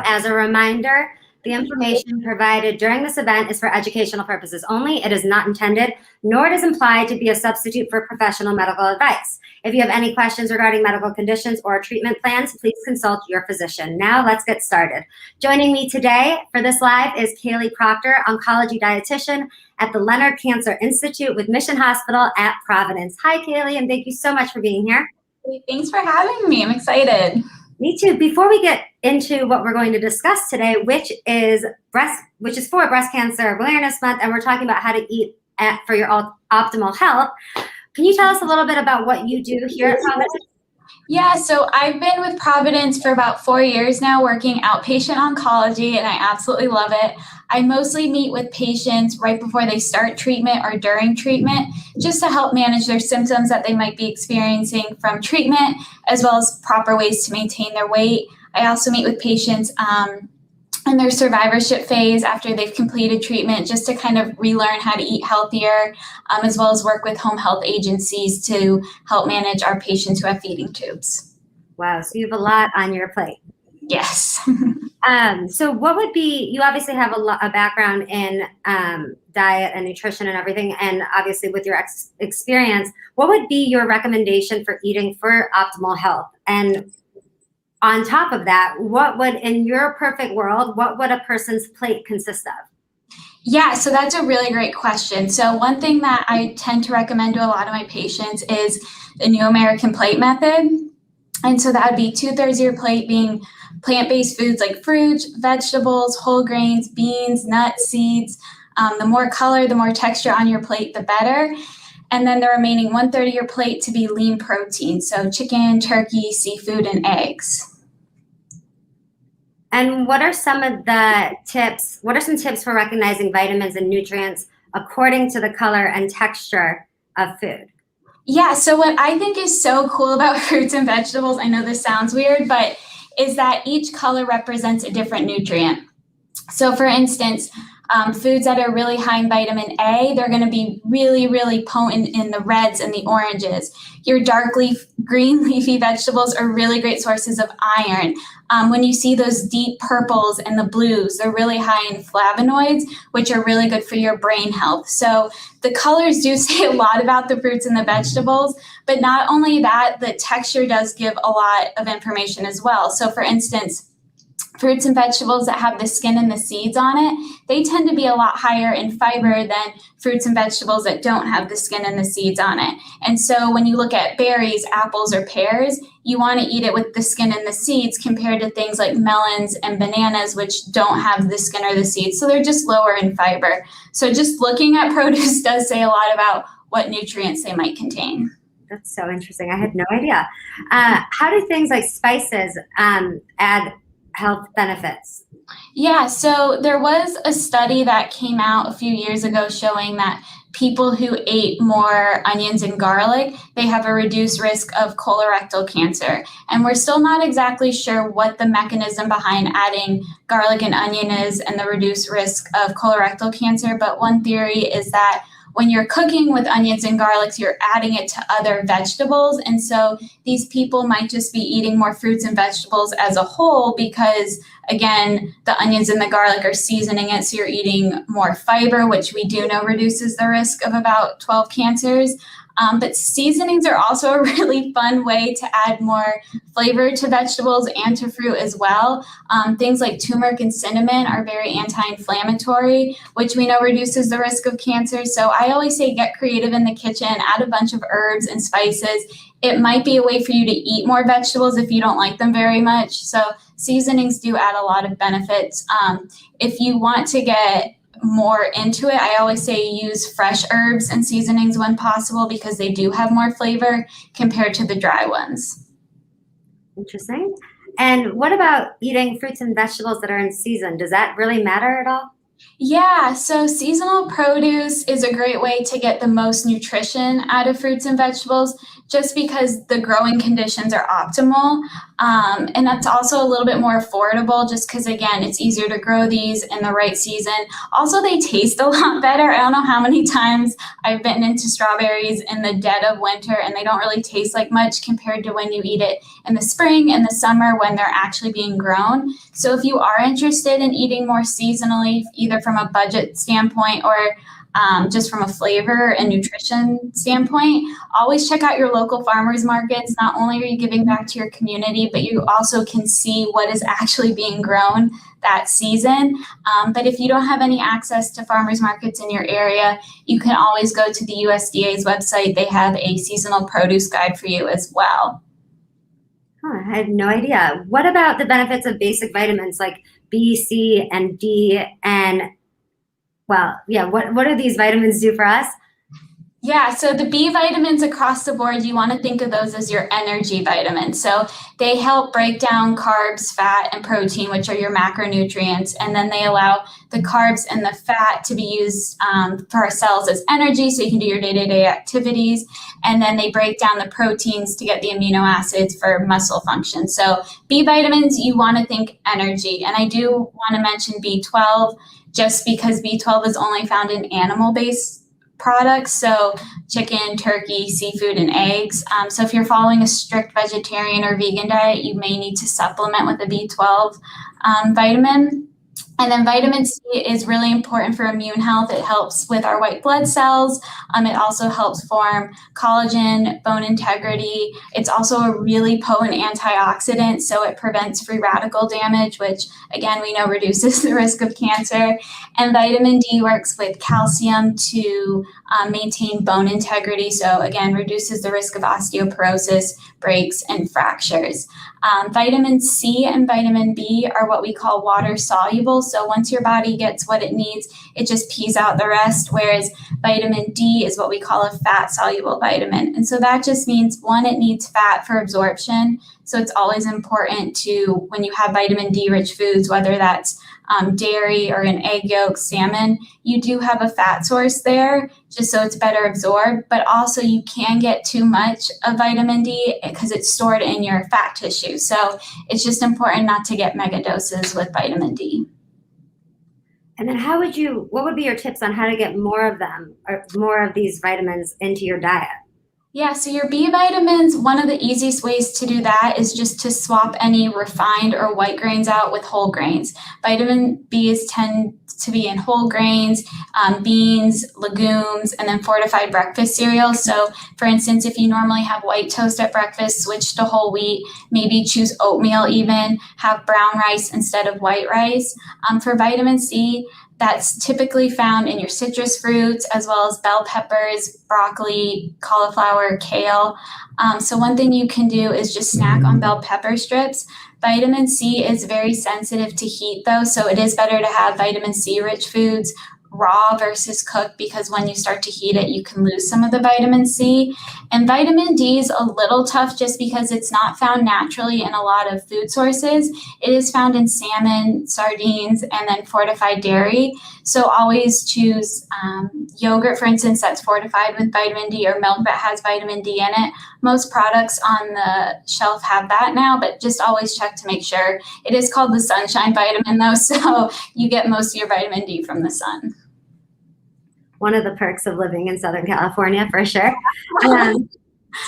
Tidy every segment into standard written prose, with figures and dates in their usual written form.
As a reminder, the information provided during this event is for educational purposes only. It is not intended, nor it is implied to be a substitute for professional medical advice. If you have any questions regarding medical conditions or treatment plans, please consult your physician. Now let's get started. Joining me today for this live is Kaylee Proctor, oncology dietitian at the Leonard Cancer Institute with Mission Hospital at Providence. Hi, Kaylee, and thank you so much for being here. Thanks for having me. I'm excited. Me too. Before we get into what we're going to discuss today, which is for Breast Cancer Awareness Month, and we're talking about how to eat for your optimal health, can you tell us a little bit about what you do here at Providence? Yeah, so I've been with Providence for about 4 years now, working outpatient oncology, and I absolutely love it. I mostly meet with patients right before they start treatment or during treatment, just to help manage their symptoms that they might be experiencing from treatment, as well as proper ways to maintain their weight. I also meet with patients in their survivorship phase after they've completed treatment, just to kind of relearn how to eat healthier, as well as work with home health agencies to help manage our patients who have feeding tubes. Wow, so you have a lot on your plate. Yes. So what would be, you obviously have a background in diet and nutrition and everything, and obviously with your experience, what would be your recommendation for eating for optimal health? And on top of that, what would, in your perfect world, what would a person's plate consist of? Yeah, so that's a really great question. So one thing that I tend to recommend to a lot of my patients is the New American Plate method. And so that would be 2/3 of your plate being plant-based foods like fruits, vegetables, whole grains, beans, nuts, seeds. The more color, the more texture on your plate, the better. And then the remaining 1/3 of your plate to be lean protein, so chicken, turkey, seafood, and eggs. And what are some tips for recognizing vitamins and nutrients according to the color and texture of food? Yeah, so what I think is so cool about fruits and vegetables, I know this sounds weird, but is that each color represents a different nutrient. So for instance, foods that are really high in vitamin A, they're going to be really, really potent in the reds and the oranges. Your green leafy vegetables are really great sources of iron. When you see those deep purples and the blues, they're really high in flavonoids, which are really good for your brain health. So the colors do say a lot about the fruits and the vegetables, but not only that, the texture does give a lot of information as well. So for instance, fruits and vegetables that have the skin and the seeds on it, they tend to be a lot higher in fiber than fruits and vegetables that don't have the skin and the seeds on it. And so when you look at berries, apples, or pears, you want to eat it with the skin and the seeds compared to things like melons and bananas, which don't have the skin or the seeds. So they're just lower in fiber. So just looking at produce does say a lot about what nutrients they might contain. That's so interesting. I had no idea. How do things like spices add health benefits? Yeah, so there was a study that came out a few years ago showing that people who ate more onions and garlic, they have a reduced risk of colorectal cancer. And we're still not exactly sure what the mechanism behind adding garlic and onion is and the reduced risk of colorectal cancer. But one theory is that when you're cooking with onions and garlics, you're adding it to other vegetables. And so these people might just be eating more fruits and vegetables as a whole because, again, the onions and the garlic are seasoning it. So you're eating more fiber, which we do know reduces the risk of about 12 cancers. But seasonings are also a really fun way to add more flavor to vegetables and to fruit as well. Things like turmeric and cinnamon are very anti-inflammatory, which we know reduces the risk of cancer. So I always say get creative in the kitchen, add a bunch of herbs and spices. It might be a way for you to eat more vegetables if you don't like them very much. So seasonings do add a lot of benefits. If you want to get more into it, I always say use fresh herbs and seasonings when possible because they do have more flavor compared to the dry ones. Interesting. And what about eating fruits and vegetables that are in season? Does that really matter at all? Yeah, so seasonal produce is a great way to get the most nutrition out of fruits and vegetables just because the growing conditions are optimal. And that's also a little bit more affordable just because, again, it's easier to grow these in the right season. Also, they taste a lot better. I don't know how many times I've bitten into strawberries in the dead of winter and they don't really taste like much compared to when you eat it in the spring and the summer when they're actually being grown. So if you are interested in eating more seasonally, either from a budget standpoint or just from a flavor and nutrition standpoint, always check out your local farmers markets. Not only are you giving back to your community, but you also can see what is actually being grown that season. But if you don't have any access to farmers markets in your area, you can always go to the USDA's website. They have a seasonal produce guide for you as well. Huh, I had no idea. What about the benefits of basic vitamins like B, C, and D? And well, yeah, what do these vitamins do for us? Yeah, so the B vitamins across the board, you want to think of those as your energy vitamins. So they help break down carbs, fat, and protein, which are your macronutrients, and then they allow the carbs and the fat to be used for our cells as energy, so you can do your day-to-day activities, and then they break down the proteins to get the amino acids for muscle function. So B vitamins, you want to think energy, and I do want to mention B12, just because B12 is only found in animal-based products, so chicken, turkey, seafood, and eggs. So if you're following a strict vegetarian or vegan diet, you may need to supplement with a B12 vitamin. And then vitamin C is really important for immune health. It helps with our white blood cells. It also helps form collagen, bone integrity. It's also a really potent antioxidant, so it prevents free radical damage, which again, we know reduces the risk of cancer. And vitamin D works with calcium to maintain bone integrity. So again, reduces the risk of osteoporosis, breaks, and fractures. Vitamin C and vitamin B are what we call water soluble. So once your body gets what it needs, it just pees out the rest. Whereas vitamin D is what we call a fat soluble vitamin. And so that just means, one, it needs fat for absorption. So it's always important to, when you have vitamin D rich foods, whether that's dairy or an egg yolk, salmon, you do have a fat source there just so it's better absorbed, but also you can get too much of vitamin D because it's stored in your fat tissue. So it's just important not to get mega doses with vitamin D. And then what would be your tips on how to get more of them or more of these vitamins into your diet? Yeah, so your B vitamins, one of the easiest ways to do that is just to swap any refined or white grains out with whole grains. Vitamin B tend to be in whole grains, beans, legumes, and then fortified breakfast cereals. So for instance, if you normally have white toast at breakfast, switch to whole wheat, maybe choose oatmeal even, have brown rice instead of white rice. For vitamin C, that's typically found in your citrus fruits, as well as bell peppers, broccoli, cauliflower, kale. So one thing you can do is just snack on bell pepper strips. Vitamin C is very sensitive to heat though, so it is better to have vitamin C rich foods raw versus cooked, because when you start to heat it, you can lose some of the vitamin C. And vitamin D is a little tough just because it's not found naturally in a lot of food sources. It is found in salmon, sardines, and then fortified dairy. So always choose yogurt, for instance, that's fortified with vitamin D, or milk that has vitamin D in it. Most products on the shelf have that now, but just always check to make sure. It is called the sunshine vitamin though, so you get most of your vitamin D from the sun. One of the perks of living in Southern California, for sure.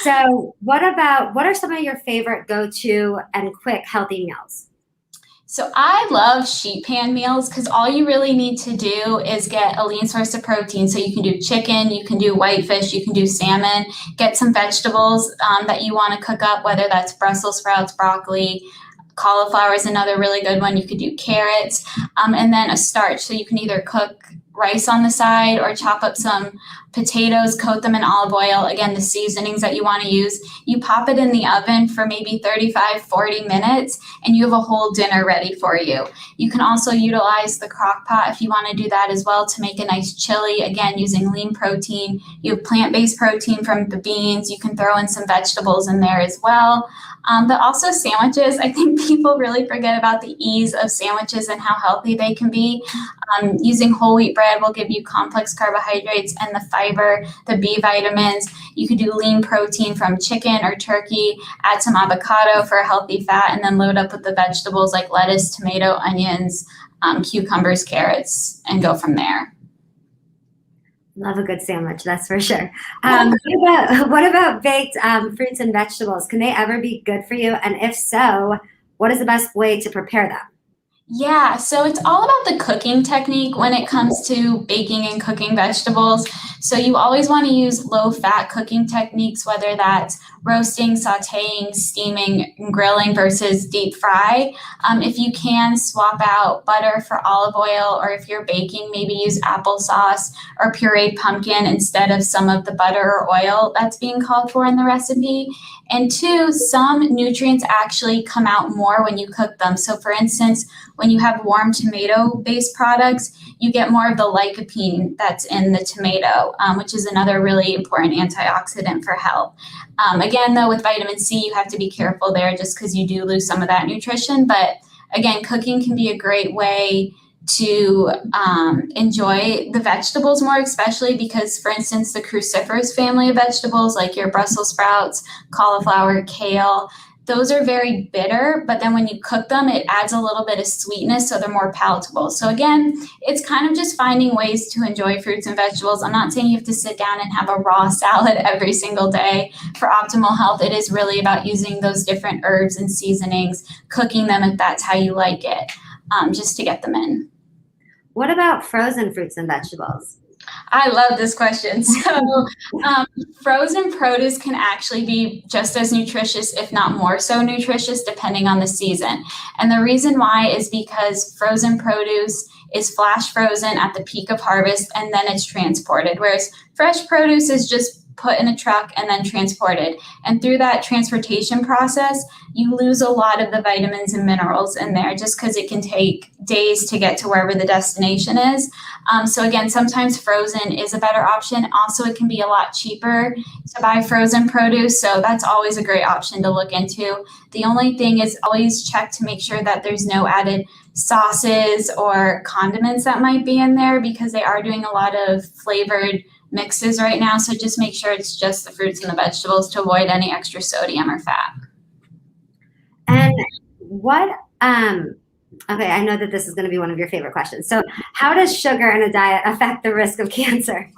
So what are some of your favorite go-to and quick healthy meals? So I love sheet pan meals because all you really need to do is get a lean source of protein. So you can do chicken, you can do whitefish, you can do salmon, get some vegetables that you want to cook up, whether that's Brussels sprouts, broccoli, cauliflower is another really good one. You could do carrots, and then a starch. So you can either cook rice on the side or chop up some potatoes, coat them in olive oil. Again, the seasonings that you want to use. You pop it in the oven for maybe 35, 40 minutes, and you have a whole dinner ready for you. You can also utilize the crock pot if you want to do that as well to make a nice chili, again, using lean protein. You have plant-based protein from the beans. You can throw in some vegetables in there as well. But also sandwiches. I think people really forget about the ease of sandwiches and how healthy they can be. Using whole wheat bread will give you complex carbohydrates and the fiber, the B vitamins. You could do lean protein from chicken or turkey, add some avocado for a healthy fat, and then load up with the vegetables like lettuce, tomato, onions, cucumbers, carrots, and go from there. Love a good sandwich, that's for sure. What about baked fruits and vegetables? Can they ever be good for you? And if so, what is the best way to prepare them? Yeah, so it's all about the cooking technique when it comes to baking and cooking vegetables. So you always want to use low-fat cooking techniques, whether that's roasting, sautéing, steaming, and grilling versus deep fry. If you can, swap out butter for olive oil, or if you're baking, maybe use applesauce or pureed pumpkin instead of some of the butter or oil that's being called for in the recipe. And two, some nutrients actually come out more when you cook them. So for instance, when you have warm tomato-based products, you get more of the lycopene that's in the tomato, which is another really important antioxidant for health. Again, though, with vitamin C, you have to be careful there just because you do lose some of that nutrition. But again, cooking can be a great way to enjoy the vegetables more, especially because, for instance, the cruciferous family of vegetables like your Brussels sprouts, cauliflower, kale, those are very bitter, but then when you cook them, it adds a little bit of sweetness, so they're more palatable. So again, it's kind of just finding ways to enjoy fruits and vegetables. I'm not saying you have to sit down and have a raw salad every single day for optimal health. It is really about using those different herbs and seasonings, cooking them if that's how you like it, just to get them in. What about frozen fruits and vegetables? I love this question. So frozen produce can actually be just as nutritious, if not more so nutritious, depending on the season. And the reason why is because frozen produce is flash frozen at the peak of harvest and then it's transported, whereas fresh produce is just put in a truck and then transported. And through that transportation process, you lose a lot of the vitamins and minerals in there just because it can take days to get to wherever the destination is. So again, sometimes frozen is a better option. Also, it can be a lot cheaper to buy frozen produce. So that's always a great option to look into. The only thing is always check to make sure that there's no added sauces or condiments that might be in there because they are doing a lot of flavored mixes right now. So just make sure it's just the fruits and the vegetables to avoid any extra sodium or fat. And what, okay, I know that this is going to be one of your favorite questions. So how does sugar in a diet affect the risk of cancer?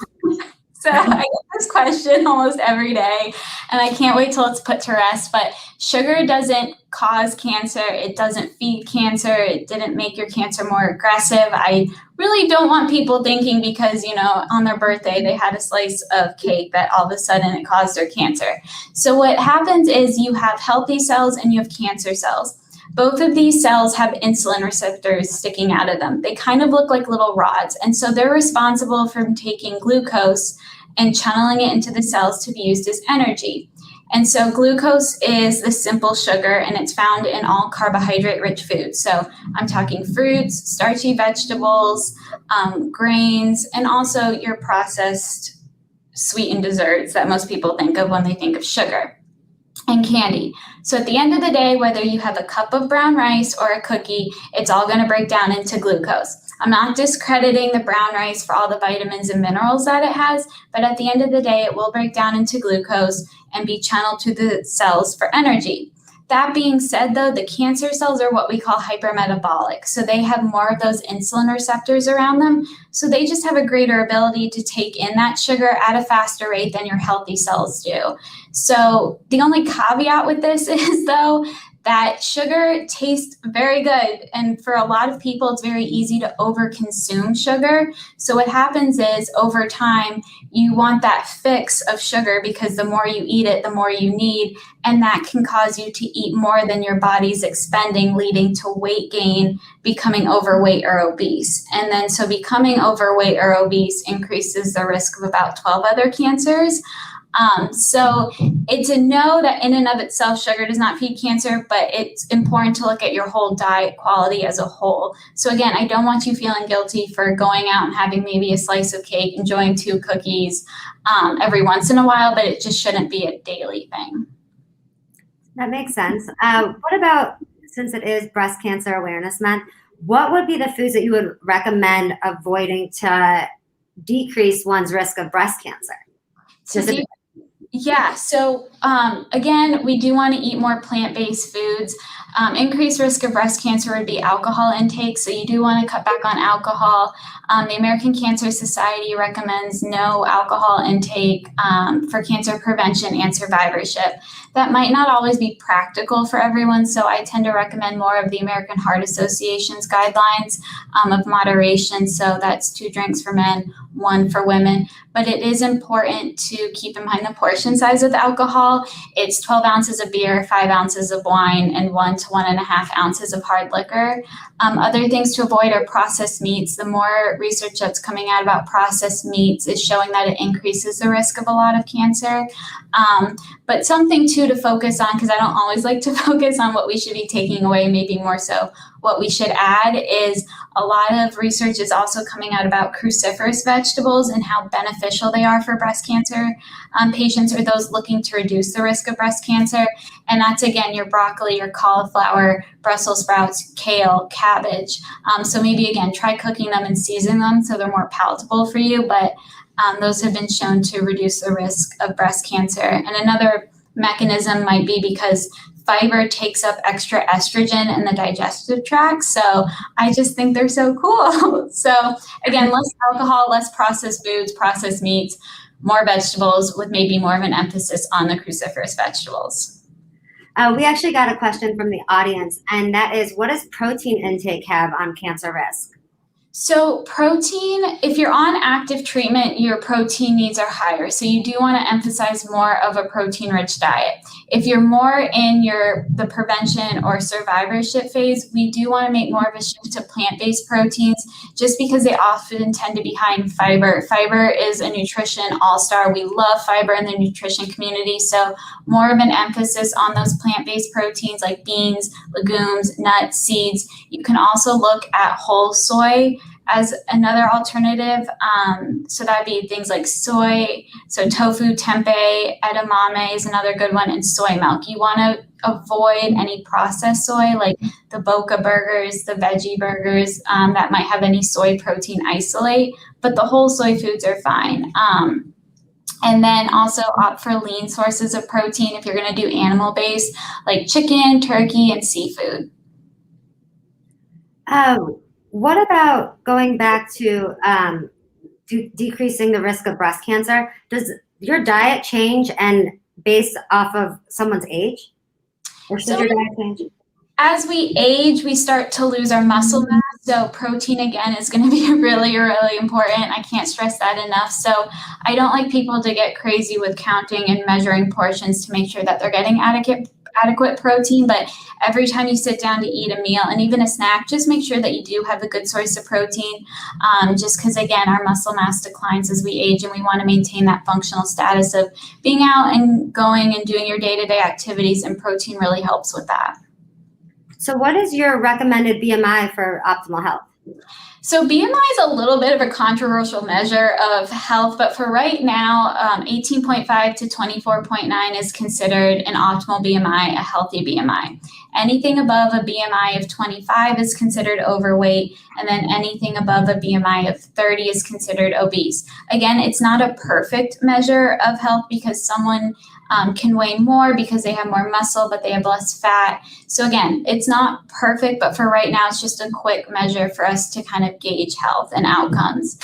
So I get this question almost every day, and I can't wait till it's put to rest. But sugar doesn't cause cancer. It doesn't feed cancer. It didn't make your cancer more aggressive. I really don't want people thinking because, you know, on their birthday, they had a slice of cake that all of a sudden it caused their cancer. So what happens is you have healthy cells and you have cancer cells. Both of these cells have insulin receptors sticking out of them. They kind of look like little rods. And so they're responsible for taking glucose and channeling it into the cells to be used as energy. And so glucose is the simple sugar, and it's found in all carbohydrate-rich foods. So I'm talking fruits, starchy vegetables, grains, and also your processed sweetened desserts that most people think of when they think of sugar. And candy. So at the end of the day, whether you have a cup of brown rice or a cookie, it's all going to break down into glucose. I'm not discrediting the brown rice for all the vitamins and minerals that it has, but at the end of the day, it will break down into glucose and be channeled to the cells for energy. That being said, though, the cancer cells are what we call hypermetabolic. So they have more of those insulin receptors around them. So they just have a greater ability to take in that sugar at a faster rate than your healthy cells do. So the only caveat with this is, though, that sugar tastes very good. And for a lot of people, it's very easy to overconsume sugar. So what happens is over time, you want that fix of sugar because the more you eat it, the more you need. And that can cause you to eat more than your body's expending, leading to weight gain, becoming overweight or obese. And then so becoming overweight or obese increases the risk of about 12 other cancers. So it's a no that in and of itself, sugar does not feed cancer, but it's important to look at your whole diet quality as a whole. So again, I don't want you feeling guilty for going out and having maybe a slice of cake, enjoying 2 cookies every once in a while, but it just shouldn't be a daily thing. That makes sense. What about, since it is Breast Cancer Awareness Month, what would be the foods that you would recommend avoiding to decrease one's risk of breast cancer? Yeah, so again, we do want to eat more plant-based foods. Increased risk of breast cancer would be alcohol intake, so you do want to cut back on alcohol. The American Cancer Society recommends no alcohol intake for cancer prevention and survivorship. That might not always be practical for everyone, so I tend to recommend more of the American Heart Association's guidelines of moderation. So that's 2 drinks for men, 1 for women. But it is important to keep in mind the portion size with alcohol. It's 12 ounces of beer, 5 ounces of wine, and 1 to 1.5 ounces of hard liquor. Other things to avoid are processed meats. The more research that's coming out about processed meats is showing that it increases the risk of a lot of cancer. But something too to focus on, because I don't always like to focus on what we should be taking away, maybe more so what we should add, is a lot of research is also coming out about cruciferous vegetables and how beneficial they are for breast cancer patients or those looking to reduce the risk of breast cancer. And that's, again, your broccoli, your cauliflower, Brussels sprouts, kale, cabbage. So maybe, again, try cooking them and seasoning them so they're more palatable for you. But those have been shown to reduce the risk of breast cancer. And another mechanism might be because fiber takes up extra estrogen in the digestive tract. So I just think they're so cool. So again, less alcohol, less processed foods, processed meats, more vegetables with maybe more of an emphasis on the cruciferous vegetables. We actually got a question from the audience, and that is, what does protein intake have on cancer risk? So protein, if you're on active treatment, your protein needs are higher. So you do want to emphasize more of a protein-rich diet. If you're more in the prevention or survivorship phase, we do want to make more of a shift to plant-based proteins just because they often tend to be high in fiber. Fiber is a nutrition all-star. We love fiber in the nutrition community. So more of an emphasis on those plant-based proteins like beans, legumes, nuts, seeds. You can also look at whole soy as another alternative. So that'd be things like soy, so tofu, tempeh, edamame is another good one, and soy milk. You want to avoid any processed soy like the Boca burgers, the veggie burgers that might have any soy protein isolate, but the whole soy foods are fine. And then also opt for lean sources of protein if you're going to do animal-based, like chicken, turkey, and seafood. What about going back to decreasing the risk of breast cancer? Does your diet change and based off of someone's age? Or should your diet change? As we age, we start to lose our muscle mass. So protein, again, is going to be really, really important. I can't stress that enough. So I don't like people to get crazy with counting and measuring portions to make sure that they're getting adequate protein. But every time you sit down to eat a meal and even a snack, just make sure that you do have a good source of protein, just because, again, our muscle mass declines as we age, and we want to maintain that functional status of being out and going and doing your day-to-day activities, and protein really helps with that. So what is your recommended BMI for optimal health? So BMI is a little bit of a controversial measure of health, but for right now, 18.5 to 24.9 is considered an optimal BMI, a healthy BMI. Anything above a BMI of 25 is considered overweight, and then anything above a BMI of 30 is considered obese. Again, it's not a perfect measure of health because someone can weigh more because they have more muscle, but they have less fat. So again, it's not perfect, but for right now, it's just a quick measure for us to kind of gauge health and outcomes.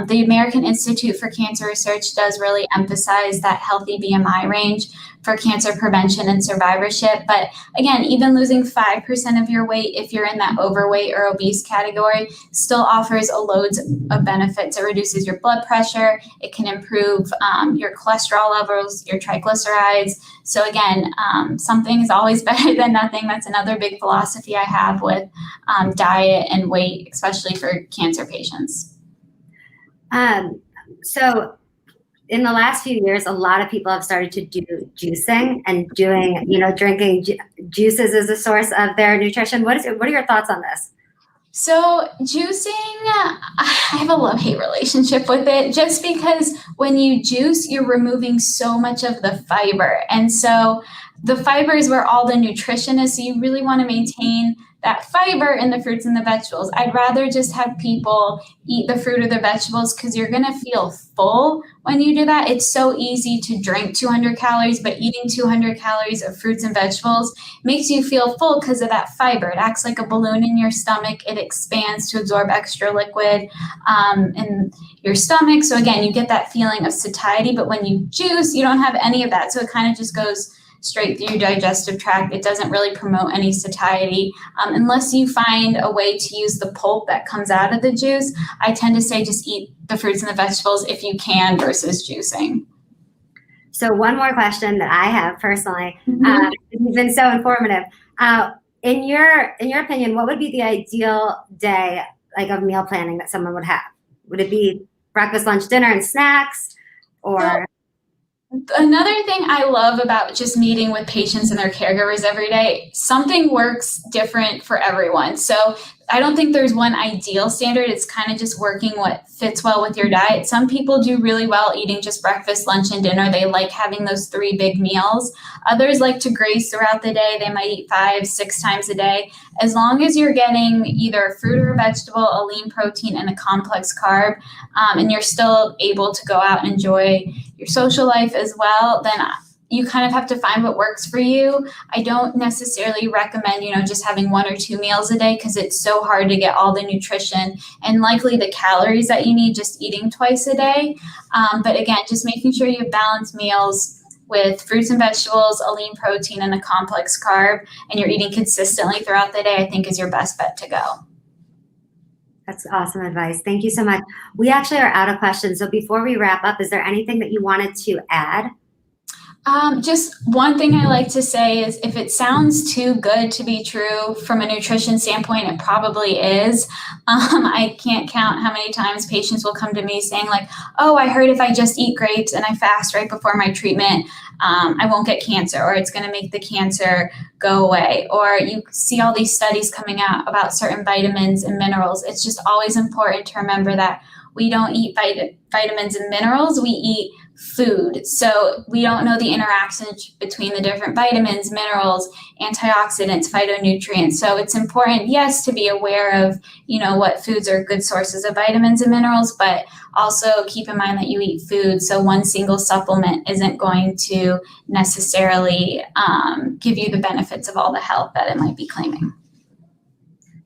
The American Institute for Cancer Research does really emphasize that healthy BMI range for cancer prevention and survivorship. But again, even losing 5% of your weight, if you're in that overweight or obese category, still offers a loads of benefits. It reduces your blood pressure. It can improve your cholesterol levels, your triglycerides. So again, something is always better than nothing. That's another big philosophy I have with diet and weight, especially for cancer patients. So in the last few years, a lot of people have started to do juicing and drinking juices as a source of their nutrition. What are your thoughts on this? So juicing, I have a love-hate relationship with it just because when you juice, you're removing so much of the fiber. And so the fiber is where all the nutrition is. So you really want to maintain that fiber in the fruits and the vegetables. I'd rather just have people eat the fruit or the vegetables because you're going to feel full when you do that. It's so easy to drink 200 calories, but eating 200 calories of fruits and vegetables makes you feel full because of that fiber. It acts like a balloon in your stomach. It expands to absorb extra liquid in your stomach. So again, you get that feeling of satiety, but when you juice, you don't have any of that. So it kind of just goes straight through your digestive tract. It doesn't really promote any satiety unless you find a way to use the pulp that comes out of the juice. I tend to say just eat the fruits and the vegetables if you can versus juicing. So one more question that I have personally, it's been so informative. In your opinion, what would be the ideal day like of meal planning that someone would have? Would it be breakfast, lunch, dinner, and snacks, or? Another thing I love about just meeting with patients and their caregivers every day, something works different for everyone. So I don't think there's one ideal standard. It's kind of just working what fits well with your diet. Some people do really well eating just breakfast, lunch, and dinner. They like having those 3 big meals. Others like to graze throughout the day. They might eat 5-6 times a day. As long as you're getting either a fruit or a vegetable, a lean protein, and a complex carb, and you're still able to go out and enjoy your social life as well, then you kind of have to find what works for you. I don't necessarily recommend, just having 1 or 2 meals a day because it's so hard to get all the nutrition and likely the calories that you need just eating twice a day. But again, just making sure you have balanced meals with fruits and vegetables, a lean protein, and a complex carb, and you're eating consistently throughout the day, I think is your best bet to go. That's awesome advice. Thank you so much. We actually are out of questions. So before we wrap up, is there anything that you wanted to add? Just one thing I like to say is if it sounds too good to be true from a nutrition standpoint, it probably is. I can't count how many times patients will come to me saying like, oh, I heard if I just eat grapes and I fast right before my treatment, I won't get cancer, or it's going to make the cancer go away. Or you see all these studies coming out about certain vitamins and minerals. It's just always important to remember that we don't eat vitamins and minerals, we eat food. So we don't know the interaction between the different vitamins, minerals, antioxidants, phytonutrients. So it's important, yes, to be aware of, what foods are good sources of vitamins and minerals, but also keep in mind that you eat food. So one single supplement isn't going to necessarily give you the benefits of all the health that it might be claiming.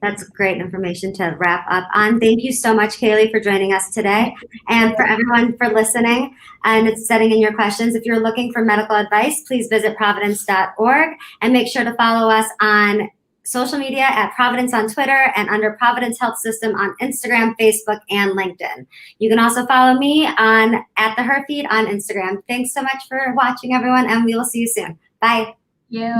That's great information to wrap up on. Thank you so much, Kaylee, for joining us today. And for everyone for listening and sending in your questions. If you're looking for medical advice, please visit providence.org and make sure to follow us on social media at Providence on Twitter and under Providence Health System on Instagram, Facebook, and LinkedIn. You can also follow me on @the Her Feed on Instagram. Thanks so much for watching, everyone, and we will see you soon. Bye. Yeah.